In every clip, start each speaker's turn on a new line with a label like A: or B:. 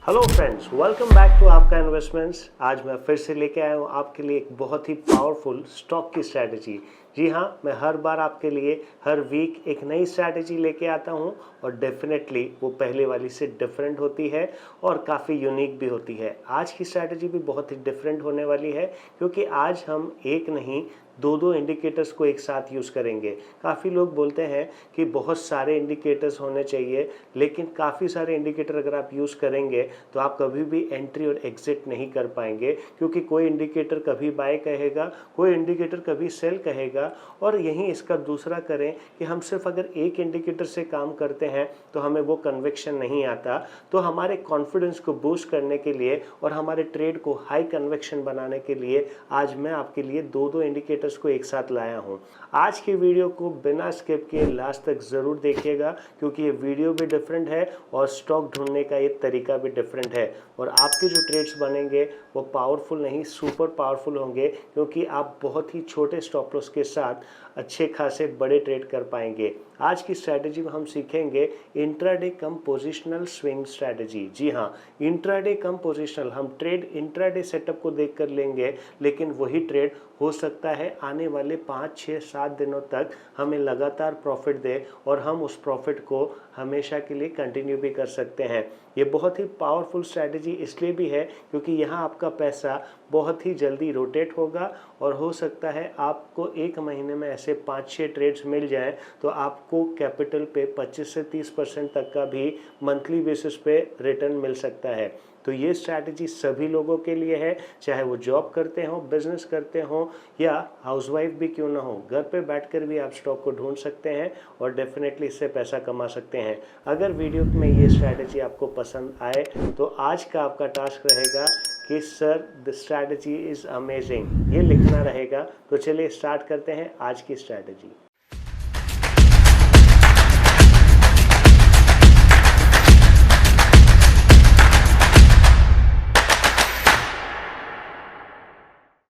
A: Hello friends, welcome back to आपका investments. आज मैं फिर से लेके आया हूँ आपके लिए एक बहुत ही पावरफुल स्टॉक की स्ट्रैटेजी। जी हाँ, मैं हर बार आपके लिए हर वीक एक नई स्ट्रैटेजी लेके आता हूँ और डेफिनेटली वो पहले वाली से डिफरेंट होती है और काफ़ी यूनिक भी होती है। आज की स्ट्रैटेजी भी बहुत ही डिफरेंट होने वाली है क्योंकि आज हम एक नहीं दो इंडिकेटर्स को एक साथ यूज़ करेंगे। काफ़ी लोग बोलते हैं कि बहुत सारे इंडिकेटर्स होने चाहिए, लेकिन काफ़ी सारे इंडिकेटर अगर आप यूज़ करेंगे तो आप कभी भी एंट्री और एग्जिट नहीं कर पाएंगे, क्योंकि कोई इंडिकेटर कभी बाय कहेगा, कोई इंडिकेटर कभी सेल कहेगा। और यहीं इसका दूसरा करें कि हम सिर्फ अगर एक इंडिकेटर से काम करते हैं तो हमें वो कन्विक्शन नहीं आता। तो हमारे कॉन्फिडेंस को बूस्ट करने के लिए और हमारे ट्रेड को हाई कन्विक्शन बनाने के लिए आज मैं आपके लिए दो इंडिकेटर्स को एक साथ लाया हूं। आज की वीडियो को बिना स्किप किए लास्ट तक ज़रूर देखिएगा, क्योंकि ये वीडियो भी डिफरेंट है और स्टॉक ढूंढने का ये तरीका भी डिफरेंट है। और आपके जो ट्रेड्स बनेंगे वो पावरफुल नहीं, सुपर पावरफुल होंगे, क्योंकि आप बहुत ही छोटे स्टॉप लॉस के साथ अच्छे खासे बड़े ट्रेड कर पाएंगे। आज की स्ट्रैटेजी में हम सीखेंगे इंट्राडे कम पोजिशनल स्विंग स्ट्रैटेजी। जी हाँ, इंट्राडे कम पोजिशनल। हम ट्रेड इंट्राडे सेटअप को देख कर लेंगे, लेकिन वही ट्रेड हो सकता है आने वाले 5, 6, 7 दिनों तक हमें लगातार प्रॉफिट दे और हम उस प्रॉफिट को हमेशा के लिए कंटिन्यू भी कर सकते हैं। ये बहुत ही पावरफुल स्ट्रैटेजी इसलिए भी है क्योंकि यहाँ आपका पैसा बहुत ही जल्दी रोटेट होगा और हो सकता है आपको एक महीने में ऐसे 5-6 ट्रेड्स मिल जाएं तो आपको कैपिटल पे 25 से 30% तक का भी मंथली बेसिस पे रिटर्न मिल सकता है। तो ये स्ट्रैटेजी सभी लोगों के लिए है, चाहे वो जॉब करते हों, बिजनेस करते हों या हाउसवाइफ भी क्यों ना हो। घर पे बैठकर भी आप स्टॉक को ढूंढ सकते हैं और डेफिनेटली इससे पैसा कमा सकते हैं। अगर वीडियो में ये स्ट्रैटेजी आपको पसंद आए तो आज का आपका टास्क रहेगा कि sir the strategy is amazing, ये लिखना रहेगा। तो चलिए स्टार्ट करते हैं आज की स्ट्रैटेजी।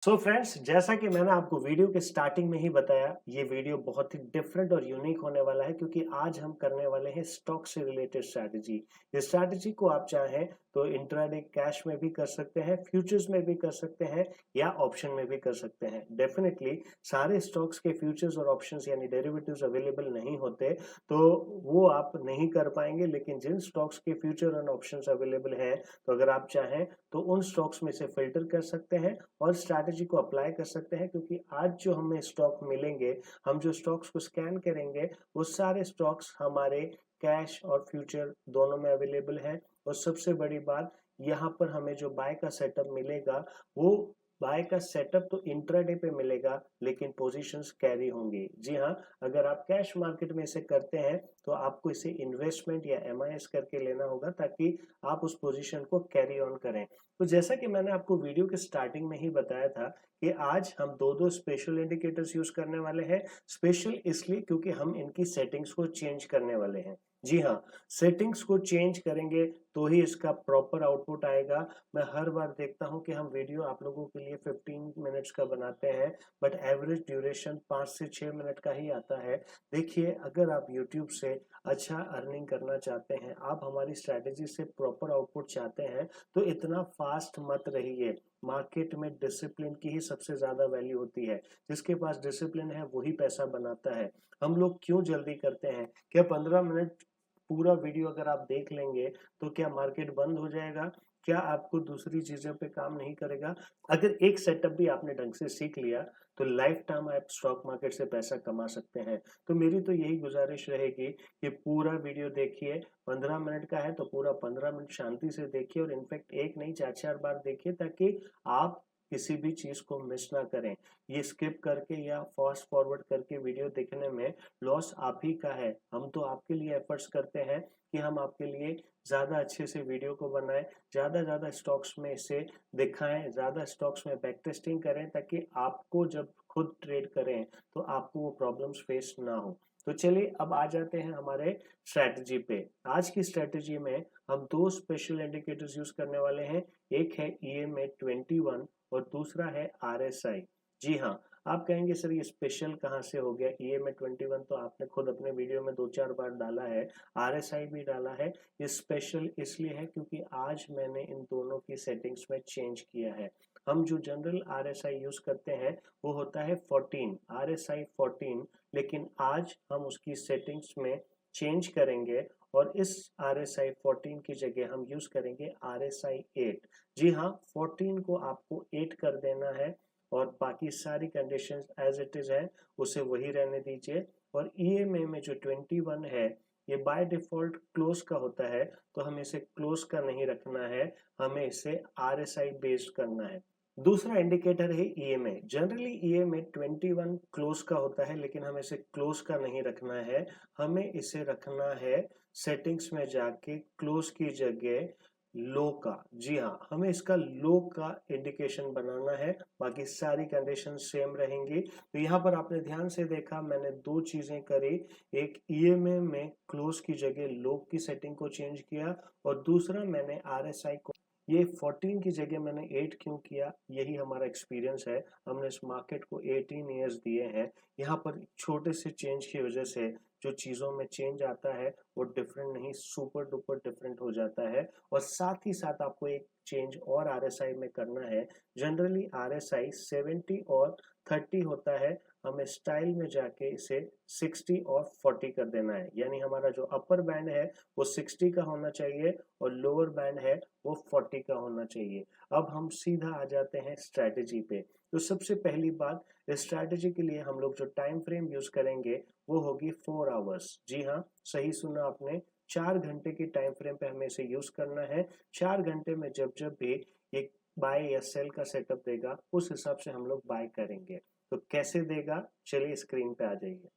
A: सो फ्रेंड्स, जैसा कि मैंने आपको वीडियो के स्टार्टिंग में ही बताया, ये वीडियो बहुत ही डिफरेंट और यूनिक होने वाला है, क्योंकि आज हम करने वाले हैं स्टॉक से रिलेटेड स्ट्रैटेजी। इस स्ट्रैटेजी को आप चाहें तो इंट्राडे कैश में भी कर सकते हैं, फ्यूचर्स में भी कर सकते हैं या ऑप्शन में भी कर सकते हैं। डेफिनेटली सारे स्टॉक्स के फ्यूचर्स और ऑप्शंस यानी डेरिवेटिव्स अवेलेबल नहीं होते, तो वो आप नहीं कर पाएंगे। लेकिन जिन स्टॉक्स के फ्यूचर और ऑप्शंस अवेलेबल हैं, तो अगर आप चाहें तो उन स्टॉक्स में से फिल्टर कर सकते हैं और स्ट्रैटेजी को अप्लाई कर सकते हैं। क्योंकि आज जो हमें स्टॉक मिलेंगे, हम जो स्टॉक्स को स्कैन करेंगे, वो सारे स्टॉक्स हमारे कैश और फ्यूचर दोनों में अवेलेबल है। और सबसे बड़ी बात, यहाँ पर हमें जो बाय का सेटअप मिलेगा, वो बाय का सेटअप तो इंट्राडे पे मिलेगा, लेकिन पोजीशंस कैरी होंगी। जी हाँ, अगर आप कैश मार्केट में इसे करते हैं तो आपको इसे इन्वेस्टमेंट या एमआईएस करके लेना होगा, ताकि आप उस पोजीशन को कैरी ऑन करें। तो जैसा कि मैंने आपको वीडियो के स्टार्टिंग में ही बताया था कि आज हम दो स्पेशल इंडिकेटर्स यूज करने वाले हैं। स्पेशल इसलिए क्योंकि हम इनकी सेटिंग्स को चेंज करने वाले हैं। जी हाँ, सेटिंग्स को चेंज करेंगे तो ही इसका प्रॉपर आउटपुट आएगा। मैं हर बार देखता हूं कि हम वीडियो आप लोगों के लिए 15 मिनट्स का बनाते हैं, बट एवरेज ड्यूरेशन 5 से 6 मिनट का ही आता है। देखिए, अगर आप यूट्यूब से अच्छा अर्निंग करना चाहते हैं, आप हमारी स्ट्रैटेजी से प्रॉपर आउटपुट चाहते हैं, तो इतना फास्ट मत रहिए। मार्केट में डिसिप्लिन की ही सबसे ज्यादा वैल्यू होती है। जिसके पास डिसिप्लिन है वही पैसा बनाता है। हम लोग क्यों जल्दी करते हैं? क्या 15 मिनट पूरा वीडियो अगर आप देख लेंगे तो क्या मार्केट बंद हो जाएगा? क्या आपको दूसरी चीजों पे काम नहीं करेगा? अगर एक सेटअप भी आपने ढंग से सीख लिया तो लाइफ टाइम आप स्टॉक मार्केट से पैसा कमा सकते हैं। तो मेरी तो यही गुजारिश रहेगी कि पूरा वीडियो देखिए। 15 मिनट का है तो पूरा 15 मिनट शांति से देखिए, और इनफैक्ट एक नहीं 4-4 बार देखिए, ताकि आप किसी भी चीज को मिस ना करें। ये स्किप करके या फास्ट फॉरवर्ड करके वीडियो देखने में लॉस आप ही का है। हम तो आपके लिए एफर्ट्स करते हैं कि हम आपके लिए ज्यादा अच्छे से वीडियो को बनाएं, ज्यादा स्टॉक्स में इसे दिखाएं, ज्यादा स्टॉक्स में बैक टेस्टिंग करें, ताकि आपको जब खुद ट्रेड करें तो आपको वो प्रॉब्लम्स फेस ना हो। तो चलिए अब आ जाते हैं हमारे स्ट्रेटजी पे। आज की स्ट्रेटजी में हम दो स्पेशल इंडिकेटर्स यूज करने वाले हैं। एक है EMA 21 और दूसरा है RSI। जी हाँ, आप कहेंगे सर ये स्पेशल कहाँ से हो गया, EMA 21 तो आपने खुद अपने वीडियो में 2-4 बार डाला है, RSI भी डाला है। ये स्पेशल इसलिए है क्योंकि आज मैंने इन दोनों की सेटिंग्स में चेंज किया है। हम जो जनरल RSI यूज करते हैं वो होता है 14, RSI 14, लेकिन आज हम उसकी सेटिंग्स में चेंज करेंगे और इस RSI 14 की जगह हम यूज करेंगे RSI 8। जी हाँ, 14 को आपको 8 कर देना है और बाकी सारी कंडीशंस एज इट इज है उसे वही रहने दीजिए। और EMA में जो 21 है ये बाय डिफॉल्ट क्लोज का होता है, तो हमें इसे क्लोज का नहीं रखना है, हमें इसे RSI बेस्ड करना है। दूसरा इंडिकेटर है EMA। जनरली EMA 21 क्लोज का होता है, लेकिन हमें इसे क्लोज का नहीं रखना है, हमें इसे रखना है सेटिंग्स में जाके क्लोज की जगह लो का। जी हाँ, हमें इसका लो का इंडिकेशन बनाना है, बाकी सारी कंडीशन सेम रहेंगी। तो यहाँ पर आपने ध्यान से देखा मैंने दो चीजें करी, एक EMA में क्लोज की जगह लो की सेटिंग को चेंज किया और दूसरा मैंने RSI को, ये 14 की जगह मैंने 8 क्यों किया, यही हमारा एक्सपीरियंस है। हमने इस मार्केट को 18 ईयर्स दिए हैं। यहाँ पर छोटे से चेंज की वजह से जो चीजों में चेंज आता है वो डिफरेंट नहीं, सुपर डुपर डिफरेंट हो जाता है। और साथ ही साथ आपको एक चेंज और RSI में करना है। जनरली RSI 70 और 30 होता है, हमें स्टाइल में जाके इसे 60 और 40 कर देना है। यानी हमारा जो अपर बैंड है वो 60 का होना चाहिए और लोअर बैंड है वो 40 का होना चाहिए। अब हम सीधा आ जाते हैं स्ट्रैटेजी पे। तो सबसे पहली बात, इस स्ट्रैटेजी के लिए हम लोग जो टाइम फ्रेम यूज करेंगे वो होगी 4 आवर्स। जी हाँ, सही सुना आपने, 4 घंटे की टाइम फ्रेम पे हमें इसे यूज करना है। 4 घंटे में जब जब भी एक बाय या सेल का सेटअप देगा उस हिसाब से हम लोग बाय करेंगे। तो कैसे देगा, चलिए स्क्रीन पे आ जाइए।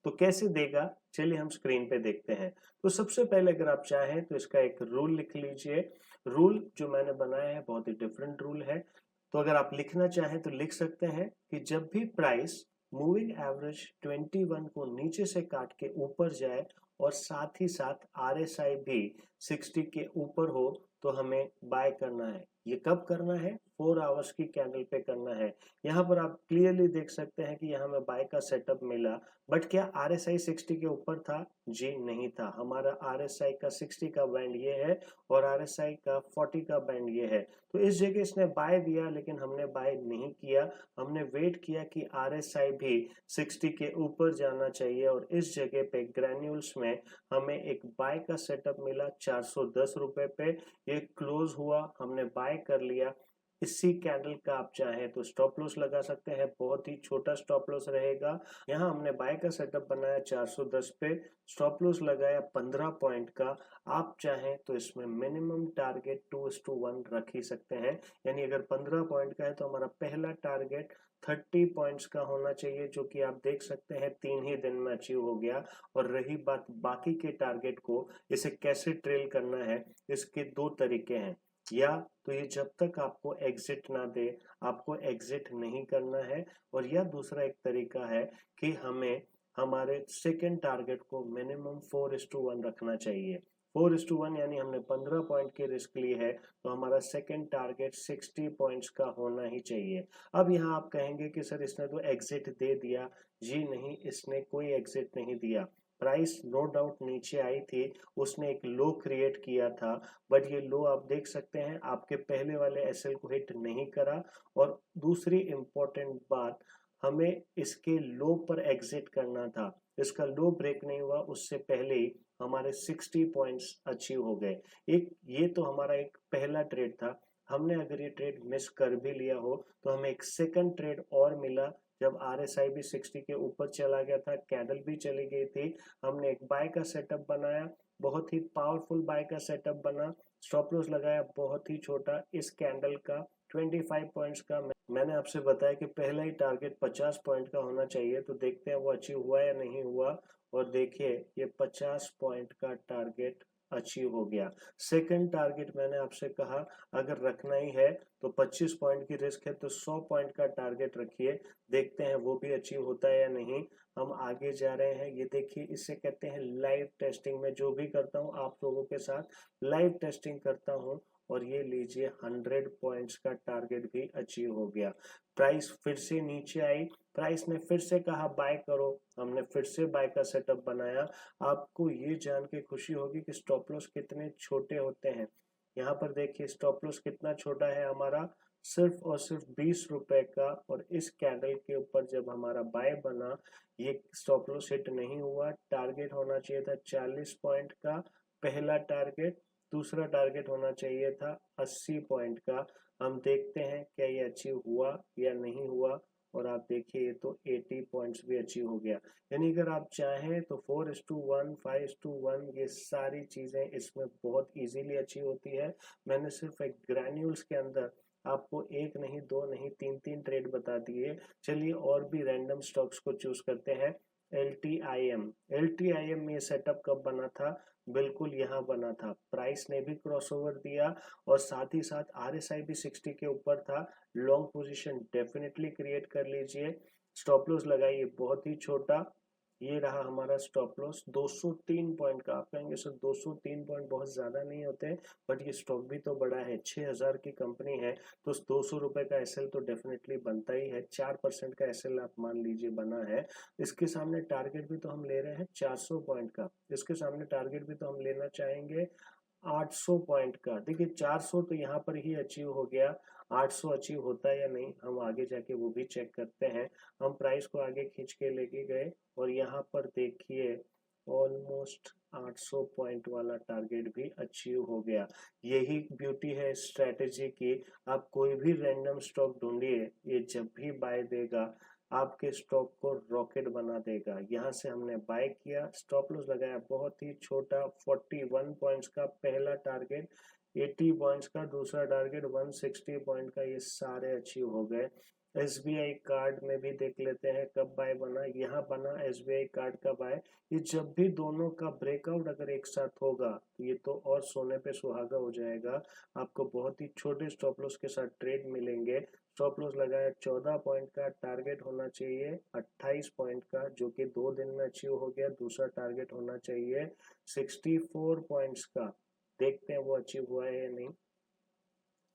A: तो कैसे देगा, चलिए हम स्क्रीन पे देखते हैं। तो सबसे पहले अगर आप चाहें तो इसका एक रूल लिख लीजिए। रूल जो मैंने बनाया है बहुत ही डिफरेंट रूल है, तो अगर आप लिखना चाहें तो लिख सकते हैं कि जब भी प्राइस मूविंग एवरेज 21 को नीचे से काट के ऊपर जाए और साथ ही साथ RSI भी 60 के ऊपर हो तो हमें बाय करना है। ये कब करना है, 4 आवर्स की कैंडल पे करना है। यहाँ पर आप क्लियरली देख सकते हैं कि यहाँ हमें बाय का सेटअप मिला, बट क्या RSI 60 के ऊपर था? जी नहीं था। हमारा RSI का 60 का बैंड ये है और RSI का 40 का बैंड ये है। तो इस जगह इसने बाय दिया लेकिन हमने बाय नहीं किया, हमने वेट किया कि RSI भी 60 के ऊपर जाना चाहिए और इस जगह पे ग्रैन्यूल्स में हमें एक बाय का सेटअप मिला 410 रुपए पे। ये क्लोज हुआ, हमने बाय कर लिया। इसी कैंडल का आप चाहें तो स्टॉप लॉस लगा सकते हैं, बहुत ही छोटा स्टॉप लॉस रहेगा। यहाँ हमने बाय का सेटअप बनाया 410 पे, स्टॉप लॉस लगाया 15 पॉइंट का। आप चाहें तो इसमें मिनिमम टारगेट 2:1 रख ही सकते हैं। यानी अगर 15 पॉइंट का है तो हमारा पहला टारगेट 30 पॉइंट्स का होना चाहिए, जो कि आप देख सकते हैं 3 ही दिन में अचीव हो गया। और रही बात बाकी के टारगेट को, इसे कैसे ट्रेल करना है, इसके दो तरीके हैं। या तो ये जब तक आपको एग्जिट ना दे आपको एग्जिट नहीं करना है, और या दूसरा एक तरीका है कि हमें हमारे सेकेंड टारगेट को मिनिमम 4:1 रखना चाहिए। 4:1 यानी हमने 15 पॉइंट की रिस्क ली है तो हमारा सेकेंड टारगेट 60 पॉइंट्स का होना ही चाहिए। अब यहाँ आप कहेंगे कि सर इसने तो एग्जिट दे दिया। जी नहीं, इसने कोई एग्जिट नहीं दिया। प्राइस नो डाउट नीचे आई थी, उसने एक लो क्रिएट किया था, बट ये लो आप देख सकते हैं आपके पहले वाले एसएल को हिट नहीं करा। और दूसरी इंपॉर्टेंट बात, हमें इसके लो पर एग्जिट करना था, इसका लो ब्रेक नहीं हुआ उससे पहले ही हमारे 60 पॉइंट्स अचीव हो गए। एक ये तो हमारा एक पहला ट्रेड था। हमने अगर ये ट्रेड मिस कर भी लिया हो तो हमें एक सेकंड ट्रेड और मिला, जब RSI भी 60 के ऊपर चला गया था, कैंडल भी चली गई थी। हमने एक बाय का सेटअप बनाया, बहुत ही पावरफुल बाय का सेटअप बना। स्टॉप लॉस लगाया बहुत ही छोटा, इस कैंडल का 25 पॉइंट्स का। मैंने आपसे बताया कि पहला ही टारगेट 50 पॉइंट का होना चाहिए, तो देखते हैं वो अचीव हुआ या नहीं हुआ। और देखिए ये 50 पॉइंट का टारगेट अचीव हो गया। सेकंड टारगेट मैंने आपसे कहा अगर रखना ही है तो 25 पॉइंट की रिस्क है तो 100 पॉइंट का टारगेट रखिए, देखते हैं वो भी अचीव होता है या नहीं। हम आगे जा रहे हैं, ये देखिए इसे कहते हैं लाइव टेस्टिंग। मैं जो भी करता हूँ आप लोगों के साथ लाइव टेस्टिंग करता हूँ और ये लीजिए 100 पॉइंट्स का टारगेट भी अचीव हो गया। प्राइस फिर से नीचे आई, प्राइस ने फिर से कहा बाय करो, हमने फिर से बाय का सेटअप बनाया। आपको ये जान के खुशी होगी कि स्टॉप लॉस कितने छोटे होते हैं। यहाँ पर देखिए स्टॉप लॉस कितना छोटा है हमारा, सिर्फ और सिर्फ 20 रुपए का। और इस कैंडल के ऊपर जब हमारा बाय बना, ये स्टॉप लॉस हिट नहीं हुआ। टारगेट होना चाहिए था 40 पॉइंट का पहला टारगेट, दूसरा टारगेट होना चाहिए था 80 पॉइंट का। हम देखते हैं क्या ये अचीव हुआ या नहीं हुआ। और आप देखिए ये तो 80 पॉइंट्स भी अचीव हो गया। यानी अगर आप चाहें तो 4:1, 5:1 ये सारी चीजें इसमें बहुत इजीली अचीव होती है। मैंने सिर्फ एक ग्रैन्यूल्स के अंदर आपको एक नहीं, दो नहीं, तीन ट्रेड बता दिए। चलिए और भी रैंडम स्टॉक्स को चूज करते हैं। एल टी आई एम में सेटअप कब बना था, बिल्कुल यहाँ बना था। प्राइस ने भी क्रॉसओवर दिया और साथ ही साथ RSI भी 60 के ऊपर था। लॉन्ग पोजीशन डेफिनेटली क्रिएट कर लीजिए। स्टॉप लॉस लगाइए बहुत ही छोटा। ये रहा हमारा स्टॉप लॉस 203 पॉइंट का। आप कहेंगे सर 203 पॉइंट बहुत ज्यादा नहीं होते, बट ये स्टॉक भी तो बड़ा है, 6000 की कंपनी है, तो 200 रुपए का एसएल तो डेफिनेटली बनता ही है। 4% का एसएल आप मान लीजिए बना है। इसके सामने टारगेट भी तो हम ले रहे हैं 400 पॉइंट का, इसके सामने टारगेट भी तो हम लेना चाहेंगे 800 पॉइंट का। देखिए 400 तो यहाँ पर ही अचीव हो गया, 800 अचीव होता है या नहीं हम आगे जाके वो भी चेक करते हैं। हम प्राइस को आगे खींच के लेके गए और यहाँ पर देखिए ऑलमोस्ट 800 पॉइंट वाला टारगेट भी अचीव हो गया। यही ब्यूटी है स्ट्रेटेजी की। आप कोई भी रैंडम स्टॉक ढूंढिए, ये जब भी बाय देगा आपके स्टॉक को रॉकेट बना देगा। यहाँ से हमने बाय किया, स्टॉप लॉस लगाया बहुत ही छोटा, 41 पॉइंट्स का पहला टारगेट, 80 पॉइंट्स का दूसरा टारगेट, 160 पॉइंट का, ये सारे अचीव हो गए। SBI कार्ड में भी देख लेते हैं कब बाय बना। यहाँ बना SBI कार्ड का बाय। ये जब भी दोनों का ब्रेकआउट अगर एक साथ होगा तो ये तो और सोने पे सुहागा हो जाएगा। आपको बहुत ही छोटे स्टॉप लॉस के साथ ट्रेड मिलेंगे। स्टॉप लॉस लगाया 14 पॉइंट का, टारगेट होना चाहिए 28 पॉइंट का, जो कि 2 दिन में अचीव हो गया। दूसरा टारगेट होना चाहिए 64 पॉइंट्स का, देखते हैं वो अचीव हुआ है या नहीं।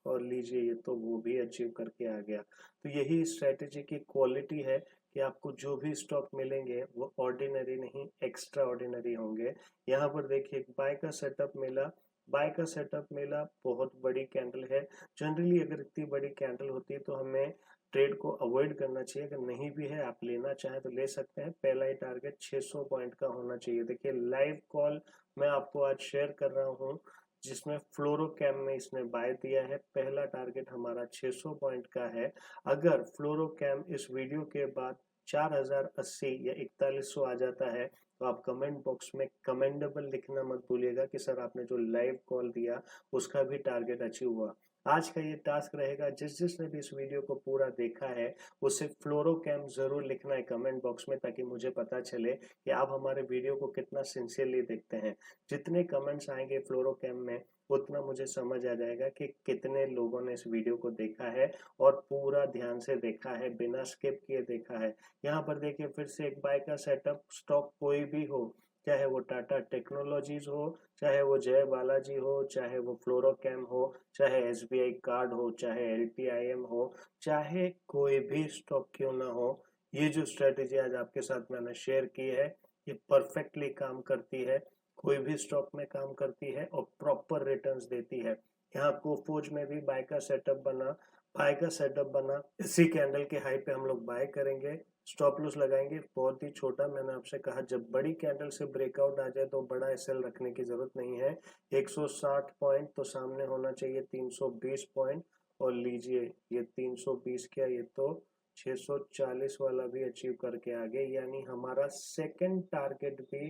A: और लीजिए ये तो वो भी अचीव करके आ गया। तो यही स्ट्रेटेजी की क्वालिटी है कि आपको जो भी स्टॉक मिलेंगे वो ऑर्डिनरी नहीं, एक्स्ट्रा ऑर्डिनरी होंगे। यहाँ पर देखिए बाय का सेटअप मिला, बाय का सेटअप मिला, बहुत बड़ी कैंडल है। जनरली अगर इतनी बड़ी कैंडल होती है तो हमें ट्रेड को अवॉइड करना चाहिए। अगर नहीं भी है आप लेना चाहें तो ले सकते हैं। पहला ही टारगेट 600 पॉइंट का होना चाहिए। देखिए लाइव कॉल मैं आपको आज शेयर कर रहा हूँ जिसमें फ्लोरोकैम में इसने बाय दिया है। पहला टारगेट हमारा 600 पॉइंट का है। अगर फ्लोरोकैम इस वीडियो के बाद 4080 या 4100 आ जाता है तो आप कमेंट बॉक्स में कमेंडेबल लिखना मत भूलिएगा कि सर आपने जो लाइव कॉल दिया उसका भी टारगेट अचीव हुआ। आज का ये टास्क रहेगा, जिसने भी इस वीडियो को पूरा देखा है उसे फ्लोरोकैम जरूर लिखना है कमेंट बॉक्स में, ताकि मुझे पता चले कि आप हमारे वीडियो को कितना सिंसियरली देखते हैं। जितने कमेंट्स आएंगे फ्लोरोकैम में उतना मुझे समझ आ जाएगा कि कितने लोगों ने इस वीडियो को देखा है और पूरा ध्यान से देखा है, बिना स्किप किए देखा है। यहाँ पर देखिए फिर से एक बाय का सेटअप। स्टॉक कोई भी हो, चाहे वो टाटा टेक्नोलॉजीज हो, चाहे वो जय बालाजी हो, चाहे वो फ्लोरोकैम हो, चाहे SBI कार्ड हो, चाहे LTIM हो, चाहे कोई भी स्टॉक क्यों ना हो, ये जो स्ट्रेटेजी आज आपके साथ मैंने शेयर की है ये परफेक्टली काम करती है। कोई भी स्टॉक में काम करती है और प्रॉपर रिटर्न्स देती है। यहाँ कोफोज में भी बाय का सेटअप बना, बाय का सेटअप बना। इसी कैंडल के हाई पे हम लोग बाय करेंगे, स्टॉप लॉस लगाएंगे बहुत ही छोटा। मैंने आपसे कहा जब बड़ी कैंडल से ब्रेकआउट आ जाए तो बड़ा एसएल रखने की जरूरत नहीं है। 160 पॉइंट तो सामने होना चाहिए 320 पॉइंट। और लीजिए ये 320 क्या, ये तो 640 वाला भी अचीव करके आ गए, यानी हमारा सेकंड टारगेट भी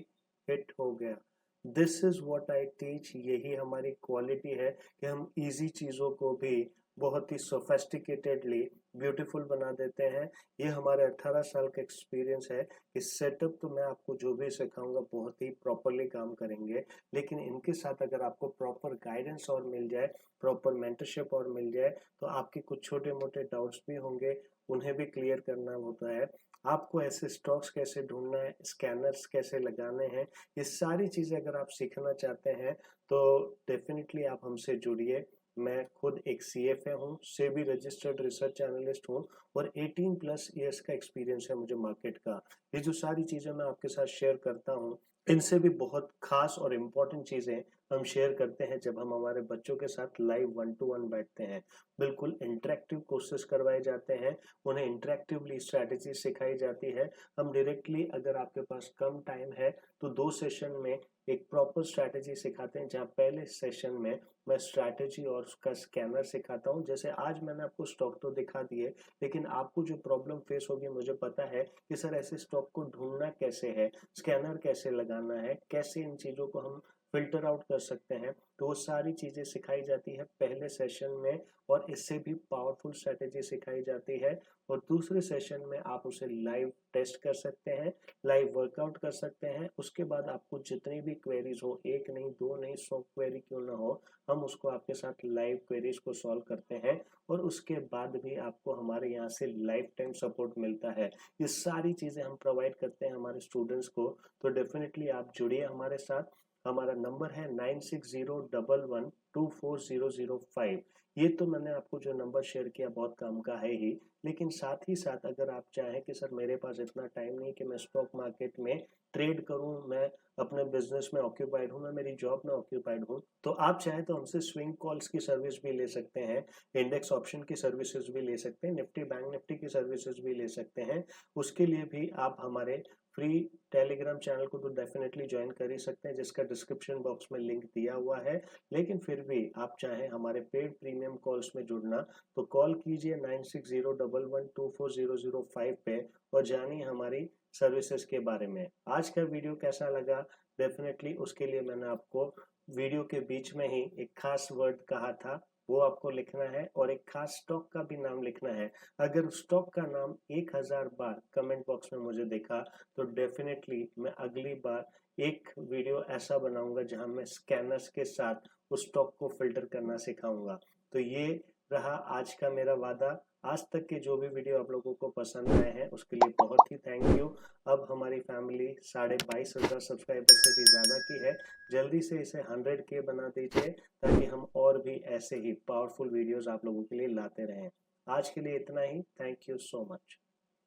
A: हिट हो गया। This is what I teach. यही हमारी क्वालिटी है कि हम इजी चीजों को भी बहुत ही सोफेस्टिकेटेडली ब्यूटीफुल बना देते हैं। ये हमारे 18 साल का एक्सपीरियंस है कि सेटअप तो मैं आपको जो भी सिखाऊंगा बहुत ही प्रॉपरली काम करेंगे, लेकिन इनके साथ अगर आपको प्रॉपर गाइडेंस और मिल जाए, प्रॉपर मेंटरशिप और मिल जाए, तो आपके कुछ छोटे मोटे डाउट्स भी होंगे, उन्हें भी क्लियर करना होता है। आपको ऐसे स्टॉक्स कैसे ढूंढना है, स्कैनर्स कैसे लगाने हैं, ये सारी चीजें अगर आप सीखना चाहते हैं तो डेफिनेटली आप हमसे जुड़िए। मैं खुद एक सीएफए हूँ, सेबी रजिस्टर्ड रिसर्च एनालिस्ट हूँ और 18 प्लस ईयर्स का एक्सपीरियंस है मुझे मार्केट का। ये जो सारी चीजें मैं आपके साथ शेयर करता हूँ, इनसे भी बहुत खास और इम्पोर्टेंट चीजें हम शेयर करते हैं जब हम हमारे बच्चों के साथ लाइव 1 to 1 बैठते हैं। बिल्कुल इंटरेक्टिव कोर्सेज करवाए जाते हैं, उन्हें इंटरेक्टिवली स्ट्रैटेजी सिखाई जाती है। हम डायरेक्टली, अगर आपके पास कम टाइम है तो 2 सेशन में एक प्रॉपर स्ट्रैटेजी सिखाते हैं, जहाँ पहले सेशन में मैं स्ट्रैटेजी और उसका स्कैनर सिखाता हूँ। जैसे आज मैंने आपको स्टॉक तो दिखा दिए, लेकिन आपको जो प्रॉब्लम फेस होगी मुझे पता है कि सर ऐसे स्टॉक को ढूंढना कैसे है, स्कैनर कैसे लगाना है, कैसे इन चीज़ों को हम फिल्टर आउट कर सकते हैं। तो वो सारी चीज़ें सिखाई जाती है पहले सेशन में, और इससे भी पावरफुल स्ट्रैटेजी सिखाई जाती है। और दूसरे सेशन में आप उसे लाइव टेस्ट कर सकते हैं, लाइव वर्कआउट कर सकते हैं। उसके बाद आपको जितनी भी क्वेरीज हो, एक नहीं, दो नहीं, 100 क्वेरी क्यों ना हो, हम उसको आपके साथ लाइव क्वेरीज को सॉल्व करते हैं। और उसके बाद भी आपको हमारे यहाँ से लाइफ टाइम सपोर्ट मिलता है। ये सारी चीज़ें हम प्रोवाइड करते हैं हमारे स्टूडेंट्स को। तो डेफिनेटली आप जुड़िए हमारे साथ। हमारा नंबर है 9601124005। ये तो मैंने आपको जो नंबर शेयर किया बहुत काम का है ही, लेकिन साथ ही साथ अगर आप चाहें कि सर मेरे पास इतना टाइम नहीं कि मैं स्टॉक मार्केट में ट्रेड करूं, मैं अपने बिजनेस में ऑक्यूपाइड हूं, मैं मेरी जॉब में ऑक्यूपाइड हूं, तो आप चाहें तो हमसे स्विंग कॉल्स की सर्विस भी ले सकते हैं, इंडेक्स ऑप्शन की सर्विसेज भी ले सकते हैं, निफ्टी बैंक निफ्टी की सर्विसेज भी ले सकते हैं। उसके लिए भी आप हमारे फ्री टेलीग्राम चैनल को तो डेफिनेटली ज्वाइन कर ही सकते हैं, जिसका डिस्क्रिप्शन बॉक्स में लिंक दिया हुआ है। लेकिन फिर भी आप चाहें हमारे पेड प्रीमियम कॉल्स में जुड़ना, तो कॉल कीजिए 9601124005 पे और जानिए हमारी सर्विसेज के बारे में। आज का वीडियो कैसा लगा, डेफिनेटली उसके लिए मैंने आपको वीडियो के बीच में ही एक खास वर्ड कहा था, वो आपको लिखना है, और एक खास स्टॉक का भी नाम लिखना है। अगर स्टॉक का नाम 1000 बार कमेंट बॉक्स में मुझे देखा, तो डेफिनेटली मैं अगली बार एक वीडियो ऐसा बनाऊंगा जहां मैं स्कैनर्स के साथ उस स्टॉक को फिल्टर करना सिखाऊंगा। तो ये रहा आज का मेरा वादा। आज तक के जो भी वीडियो आप लोगों को पसंद आए हैं उसके लिए बहुत ही थैंक यू। अब हमारी फैमिली 22,500 सब्सक्राइबर से भी ज़्यादा की है। जल्दी से इसे 100K बना दीजिए, ताकि हम और भी ऐसे ही पावरफुल वीडियोस आप लोगों के लिए लाते रहें। आज के लिए इतना ही। Thank you so much.